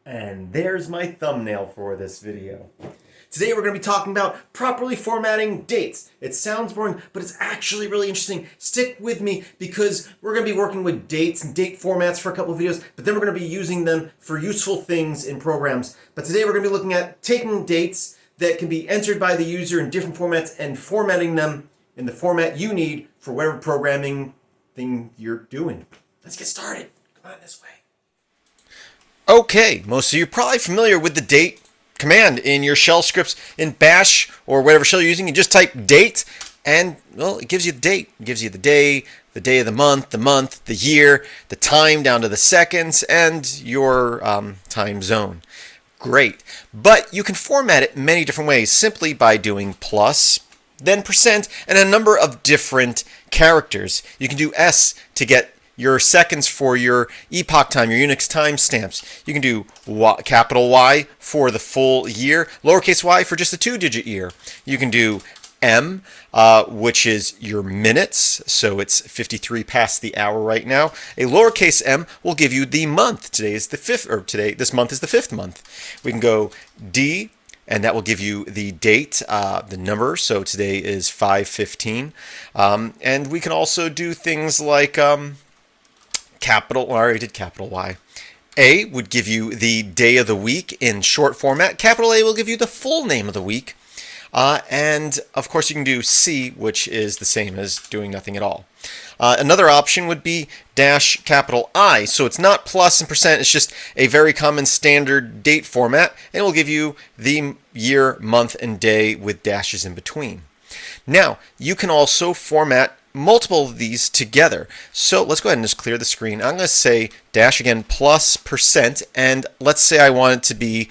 And there's my thumbnail for this video. Today we're going to be talking about properly formatting dates. It sounds boring, but it's actually really interesting. Stick with me because we're going to be working with dates and date formats for a couple of videos, but then we're going to be using them for useful things in programs. But today we're going to be looking at taking dates that can be entered by the user in different formats and formatting them in the format you need for whatever programming thing you're doing. Let's get started. Come on this way. Okay, most of you are probably familiar with the date command in your shell scripts in Bash or whatever shell you're using. You just type date and, well, it gives you the date. It gives you the day of the month, the year, the time down to the seconds, and your time zone. Great. But you can format it many different ways simply by doing plus, then percent, and a number of different characters. You can do S to get your seconds for your epoch time, your Unix timestamps. You can do capital Y for the full year, lowercase y for just a 2-digit year. You can do M, which is your minutes, so it's 53 past the hour right now. A lowercase m will give you the month. Today is the fifth, or this month is the 5th month. We can go D, and that will give you the date, the number. So today is 5/15, and we can also do things like capital. I already did capital Y. A would give you the day of the week in short format. Capital A will give you the full name of the week. And of course you can do C, which is the same as doing nothing at all. Another option would be dash capital I. So it's not plus and percent, it's just a very common standard date format, and it will give you the year, month, and day with dashes in between. Now, you can also format multiple of these together. So let's go ahead and just clear the screen. I'm going to say dash again plus percent, and let's say I want it to be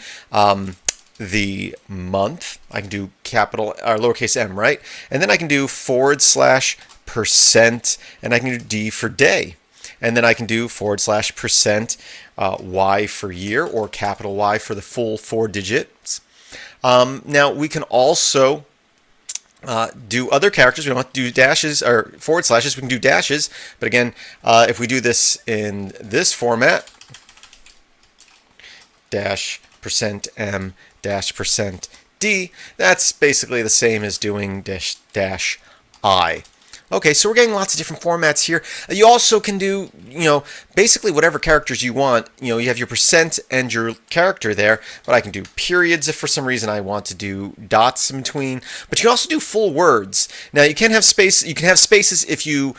the month. I can do capital or lowercase m, right? And then I can do /%, and I can do D for day. And then I can do /% Y for year, or capital Y for the full 4 digits. Now we can also do other characters. We don't have to do dashes or /. We can do dashes. But again, if we do this in this format, %m %d, that's basically the same as doing dash I. Okay, so we're getting lots of different formats here. You also can do, basically whatever characters you want. You have your percent and your character there, but I can do periods if for some reason I want to do dots in between. But you can also do full words. Now you can have space. You can have spaces if you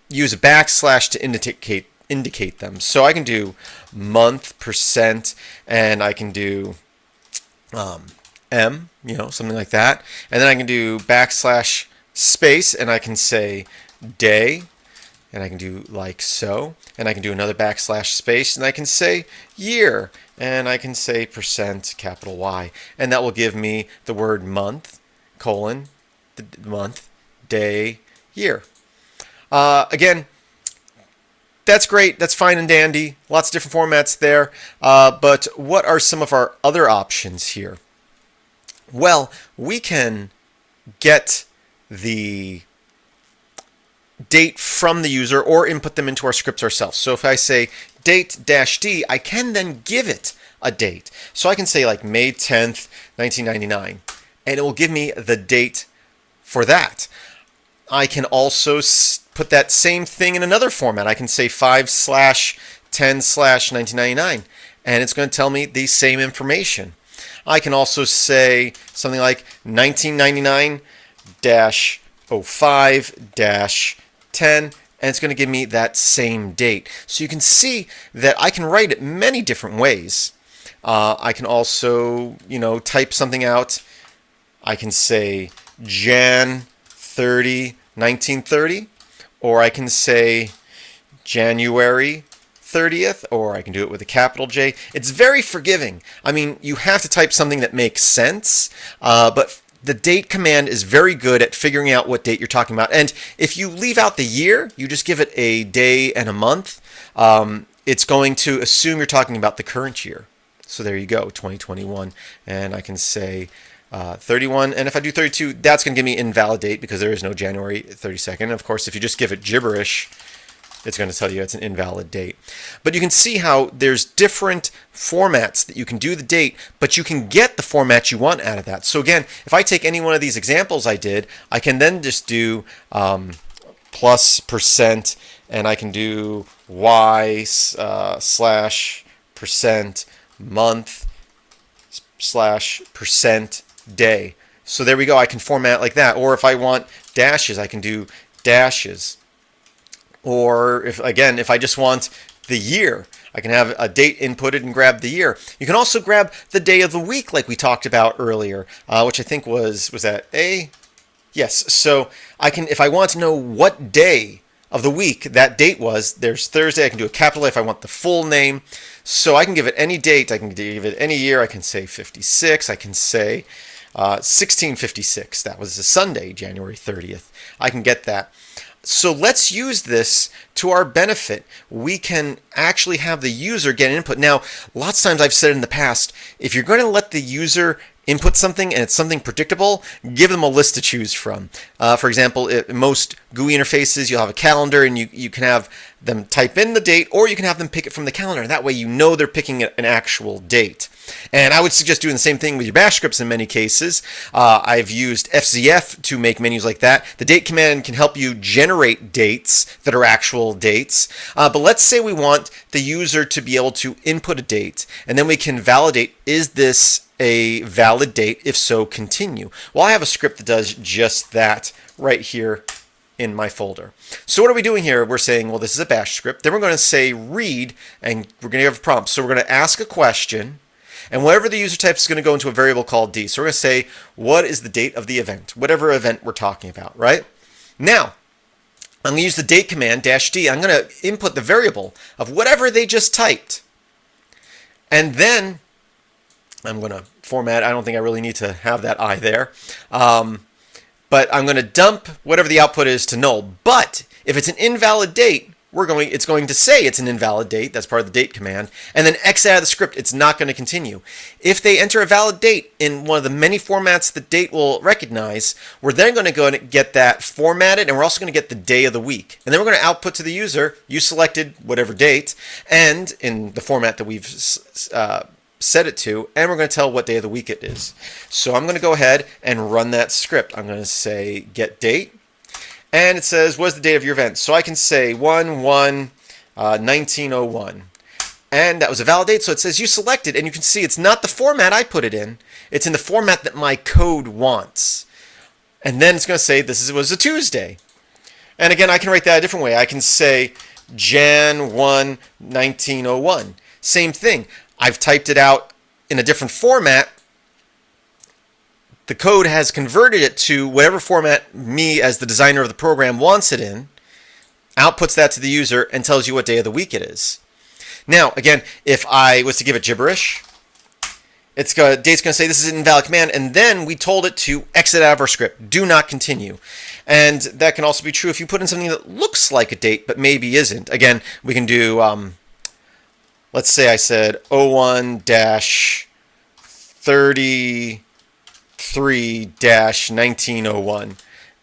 use a backslash to indicate them. So I can do month, percent, and I can do M, something like that. And then I can do backslash space, and I can say day, and I can do like so, and I can do another backslash space, and I can say year, and I can say percent capital Y, and that will give me the word month, the month, day, year. Again, that's great. That's fine and dandy. Lots of different formats there. But what are some of our other options here? Well, we can get the date from the user or input them into our scripts ourselves. So if I say date-d, I can then give it a date. So I can say like May 10th, 1999, and it will give me the date for that. I can also put that same thing in another format. I can say 5/10/1999, and it's going to tell me the same information. I can also say something like 1999-05-10, and it's going to give me that same date. So you can see that I can write it many different ways. I can also, type something out. I can say Jan 30, 1930, or I can say January 30th, or I can do it with a capital J. It's very forgiving. I mean, you have to type something that makes sense, but the date command is very good at figuring out what date you're talking about. And if you leave out the year, you just give it a day and a month, it's going to assume you're talking about the current year. So there you go, 2021. And I can say 31, and if I do 32, that's going to give me invalid date because there is no January 32nd. Of course, if you just give it gibberish, it's going to tell you it's an invalid date. But you can see how there's different formats that you can do the date, but you can get the format you want out of that. So again, if I take any one of these examples I did, I can then just do plus percent, and I can do y slash percent month slash percent day. So there we go. I can format like that. Or if I want dashes, I can do dashes. Or if I just want the year, I can have a date inputted and grab the year. You can also grab the day of the week like we talked about earlier, which I think was that A? Yes. So I can, if I want to know what day of the week that date was, there's Thursday. I can do a capital A if I want the full name. So I can give it any date. I can give it any year. I can say 56. I can say 1656. That was a Sunday, January 30th. I can get that. So let's use this to our benefit. We can actually have the user get input. Now, lots of times I've said in the past, if you're going to let the user input something and it's something predictable, give them a list to choose from. For example, in most GUI interfaces, you'll have a calendar and you can have them type in the date, or you can have them pick it from the calendar. And that way you know they're picking an actual date. And I would suggest doing the same thing with your bash scripts in many cases. I've used FZF to make menus like that. The date command can help you generate dates that are actual dates. But let's say we want the user to be able to input a date, and then we can validate, is this a valid date? If so, continue. Well, I have a script that does just that right here in my folder. So what are we doing here? We're saying, well, this is a bash script. Then we're going to say read, and we're going to give a prompt. So we're going to ask a question, and whatever the user type is going to go into a variable called D. So we're going to say, what is the date of the event? Whatever event we're talking about, right? Now, I'm going to use the date command, -D. I'm going to input the variable of whatever they just typed. And then I'm going to format. I don't think I really need to have that I there. But I'm going to dump whatever the output is to null. But if it's an invalid date, it's going to say it's an invalid date. That's part of the date command. And then X out of the script. It's not going to continue. If they enter a valid date in one of the many formats that date will recognize, we're then going to go and get that formatted, and we're also going to get the day of the week. And then we're going to output to the user, you selected whatever date, and in the format that we've set it to, and we're going to tell what day of the week it is. So I'm going to go ahead and run that script. I'm going to say get date, and it says, what is the date of your event? So I can say 1/1/1901, and that was a valid date. So it says you selected, and you can see it's not the format I put it in. It's in the format that my code wants. And then it's going to say this was a Tuesday. And again, I can write that a different way. I can say Jan 1/1901. Same thing. I've typed it out in a different format. The code has converted it to whatever format me as the designer of the program wants it in, outputs that to the user, and tells you what day of the week it is. Now, again, if I was to give it gibberish, date's going to say this is an invalid command, and then we told it to exit out of our script. Do not continue. And that can also be true if you put in something that looks like a date but maybe isn't. Again, we can do... let's say I said 01-33-1901.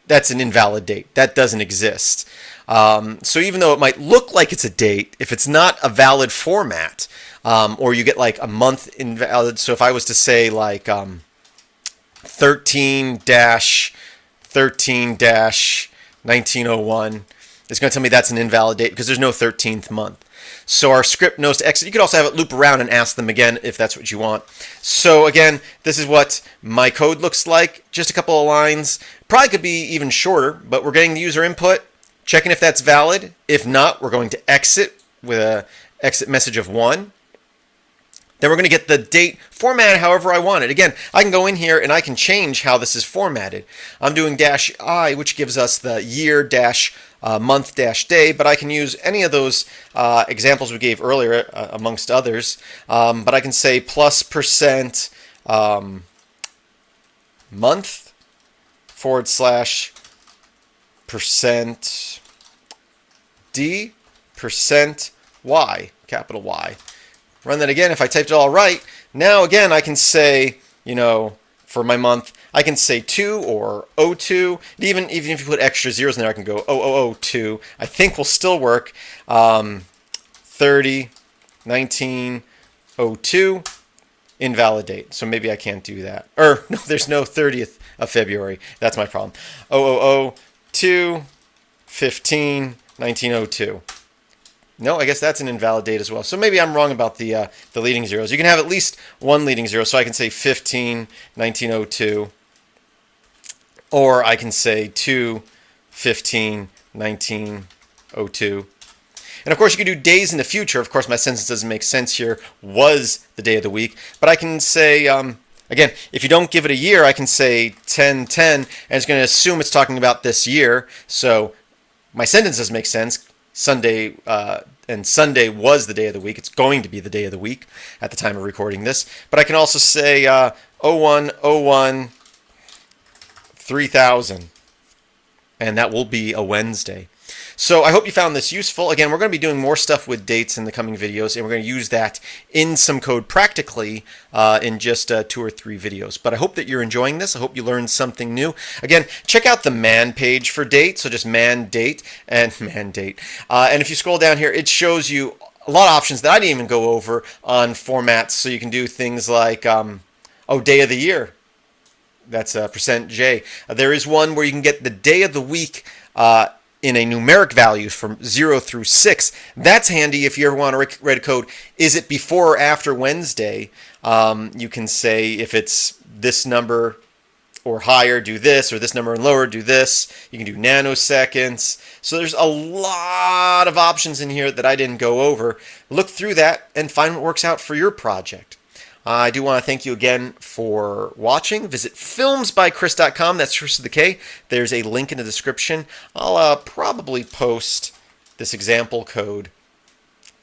That's an invalid date. That doesn't exist. So even though it might look like it's a date, if it's not a valid format, or you get like a month invalid, so if I was to say like 13-13-1901, it's going to tell me that's an invalid date because there's no 13th month. So our script knows to exit. You could also have it loop around and ask them again if that's what you want. So again, this is what my code looks like. Just a couple of lines. Probably could be even shorter, but we're getting the user input, checking if that's valid. If not, we're going to exit with a exit message of 1. Then we're going to get the date formatted however I want it. Again, I can go in here and I can change how this is formatted. I'm doing -I, which gives us the year month day, but I can use any of those examples we gave earlier, amongst others. But I can say plus percent month / percent D percent Y, capital Y. Run that again. If I typed it all right, now again I can say, For my month, I can say 2 or 02. Even if you put extra zeros in there, I can go 0002. I think will still work. 30, 1902, invalidate. So maybe I can't do that. Or, no, there's no 30th of February. That's my problem. 0002, 15, 1902. No, I guess that's an invalid date as well. So maybe I'm wrong about the leading zeros. You can have at least one leading zero. So I can say 15, 1902. Or I can say 2, 15, 1902. And of course, you can do days in the future. Of course, my sentence doesn't make sense here. Was the day of the week. But I can say, again, if you don't give it a year, I can say 10-10. And it's going to assume it's talking about this year. So my sentence doesn't make sense. Sunday and Sunday was the day of the week. It's going to be the day of the week at the time of recording this. But I can also say 0101 3000, and that will be a Wednesday. So I hope you found this useful. Again, we're going to be doing more stuff with dates in the coming videos, and we're going to use that in some code practically in just 2 or 3 videos. But I hope that you're enjoying this. I hope you learned something new. Again, check out the man page for date. So just man date and man date. And if you scroll down here, it shows you a lot of options that I didn't even go over on formats. So you can do things like, day of the year. That's %J. There is one where you can get the day of the week in a numeric value from 0 through 6. That's handy if you ever want to write a code. Is it before or after Wednesday? You can say if it's this number or higher, do this, or this number and lower, do this. You can do nanoseconds. So there's a lot of options in here that I didn't go over. Look through that and find what works out for your project. I do want to thank you again for watching. Visit filmsbychris.com. That's Chris with the K. There's a link in the description. I'll probably post this example code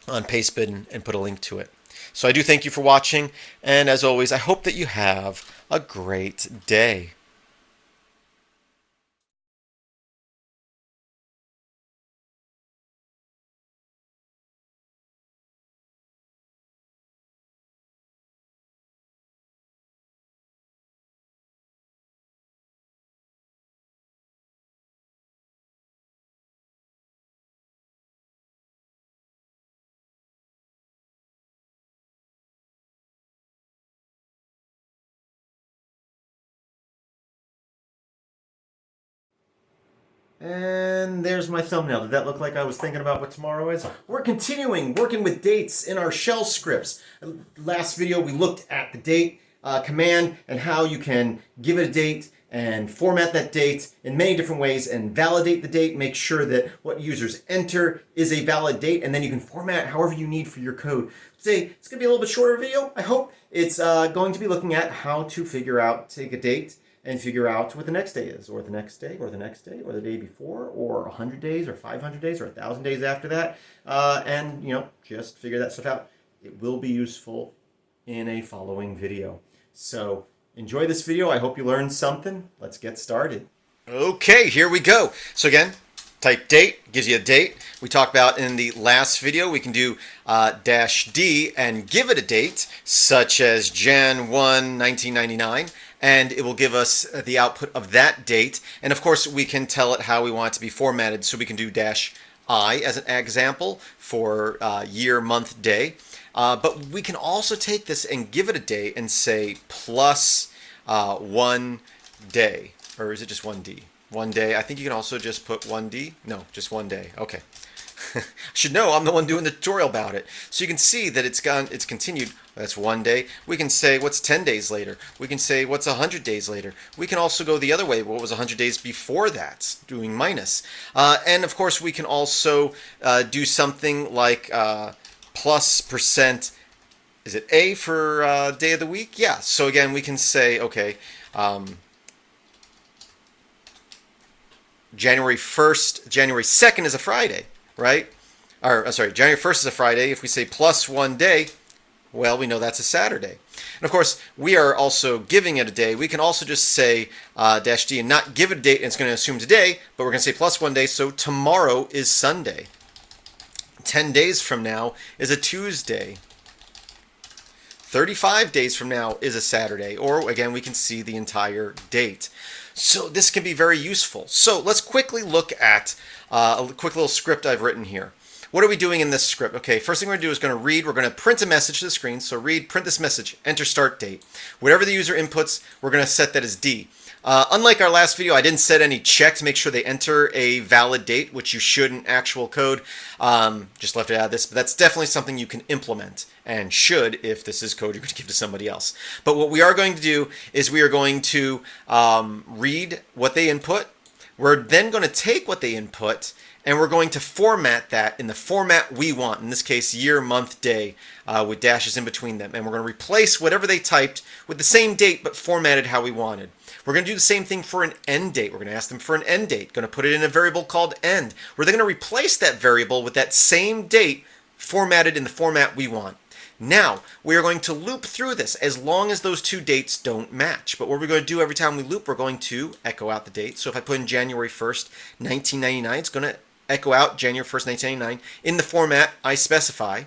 on Pastebin and put a link to it. So I do thank you for watching. And as always, I hope that you have a great day. And there's my thumbnail. Did that look like I was thinking about what tomorrow is? We're continuing working with dates in our shell scripts. Last video we looked at the date command and how you can give it a date and format that date in many different ways and validate the date, make sure that what users enter is a valid date, and then you can format however you need for your code. Today, it's going to be a little bit shorter video, I hope. It's going to be looking at how to figure out, take a date, and figure out what the next day is, or the next day, or the next day, or the day before, or 100 days, or 500 days, or 1,000 days after that, and just figure that stuff out. It will be useful in a following video. So enjoy this video. I hope you learned something. Let's get started. Okay, here we go. So again, type date, gives you a date. We talked about in the last video, we can do -D and give it a date, such as Jan 1, 1999. And it will give us the output of that date. And of course, we can tell it how we want it to be formatted. So we can do -I as an example for year, month, day. But we can also take this and give it a day and say plus 1 day. Or is it just 1D? 1 day. I think you can also just put 1D. No, just 1 day. Okay. I should know, I'm the one doing the tutorial about it. So you can see that it's continued. That's 1 day. We can say what's 10 days later. We can say what's 100 days later. We can also go the other way. What was 100 days before that? Doing minus. And of course we can also do something like plus %. Is it A for day of the week? Yeah. So again, we can say, okay, January 1st, January 2nd is a Friday, right? Or sorry, January 1st is a Friday. If we say plus 1 day, well, we know that's a Saturday. And of course, we are also giving it a day. We can also just say -D and not give it a date, and it's going to assume today, but we're going to say plus 1 day, so tomorrow is Sunday. 10 days from now is a Tuesday. 35 days from now is a Saturday, or again, we can see the entire date. So this can be very useful. So let's quickly look at a quick little script I've written here. What are we doing in this script? Okay, first thing we're going to do is we're going to print a message to the screen. So read, print this message, enter start date. Whatever the user inputs, we're going to set that as D. Unlike our last video, I didn't set any check to make sure they enter a valid date, which you should in actual code. Just left it out of this, but that's definitely something you can implement and should if this is code you're going to give to somebody else. But what we are going to do is we are going to read what they input. We're then going to take what they input and we're going to format that in the format we want. In this case, year, month, day, with dashes in between them. And we're going to replace whatever they typed with the same date but formatted how we wanted. We're going to do the same thing for an end date. We're going to ask them for an end date. Going to put it in a variable called end. We're then going to replace that variable with that same date formatted in the format we want. Now, we are going to loop through this as long as those two dates don't match. But what we're going to do every time we loop, we're going to echo out the date. So if I put in January 1st, 1999, it's going to echo out January 1st, 1999 in the format I specify.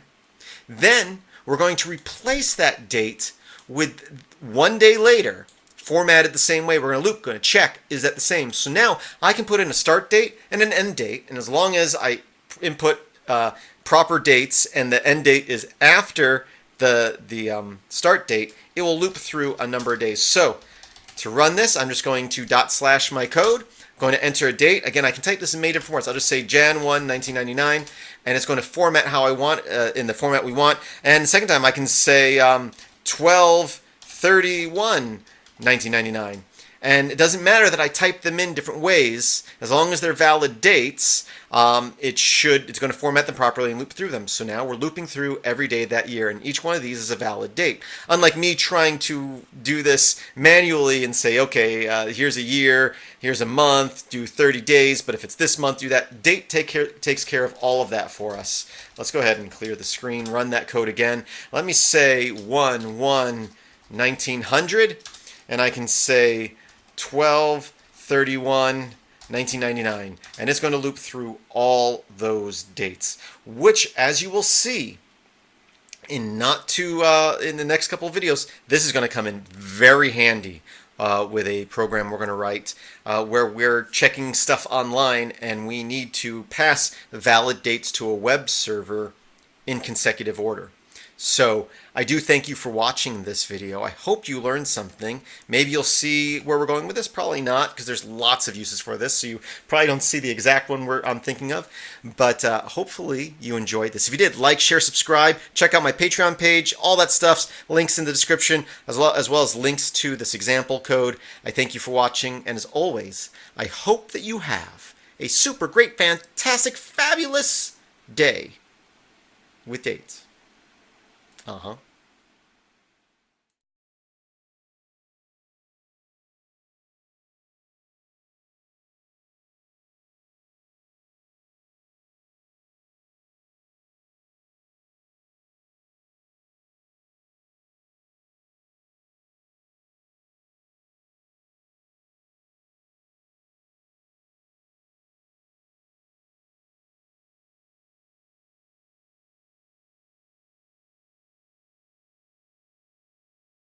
Then we're going to replace that date with 1 day later, formatted the same way. We're going to loop, going to check, is that the same? So now I can put in a start date and an end date, and as long as I input proper dates and the end date is after the start date, it will loop through a number of days. So to run this, I'm just going to / my code. I'm going to enter a date. Again, I can type this in many different formats. I'll just say Jan 1, 1999, and it's going to format how I want, in the format we want. And the second time I can say 12/31, 1999. And it doesn't matter that I type them in different ways, as long as they're valid dates, it's going to format them properly and loop through them. So now we're looping through every day that year, and each one of these is a valid date. Unlike me trying to do this manually and say, okay, here's a year, here's a month, do 30 days, but if it's this month, do that. Date takes care of all of that for us. Let's go ahead and clear the screen, run that code again. Let me say 1/1/1900, and I can say 12/31, 1999, and it's going to loop through all those dates, which, as you will see in in the next couple of videos, this is going to come in very handy with a program we're going to write where we're checking stuff online and we need to pass valid dates to a web server in consecutive order. So I do thank you for watching this video. I hope you learned something. Maybe you'll see where we're going with this. Probably not, because there's lots of uses for this, so you probably don't see the exact one I'm thinking of. But hopefully you enjoyed this. If you did, like, share, subscribe. Check out my Patreon page. All that stuff's links in the description, as well as links to this example code. I thank you for watching, and as always, I hope that you have a super great, fantastic, fabulous day with dates. Uh-huh.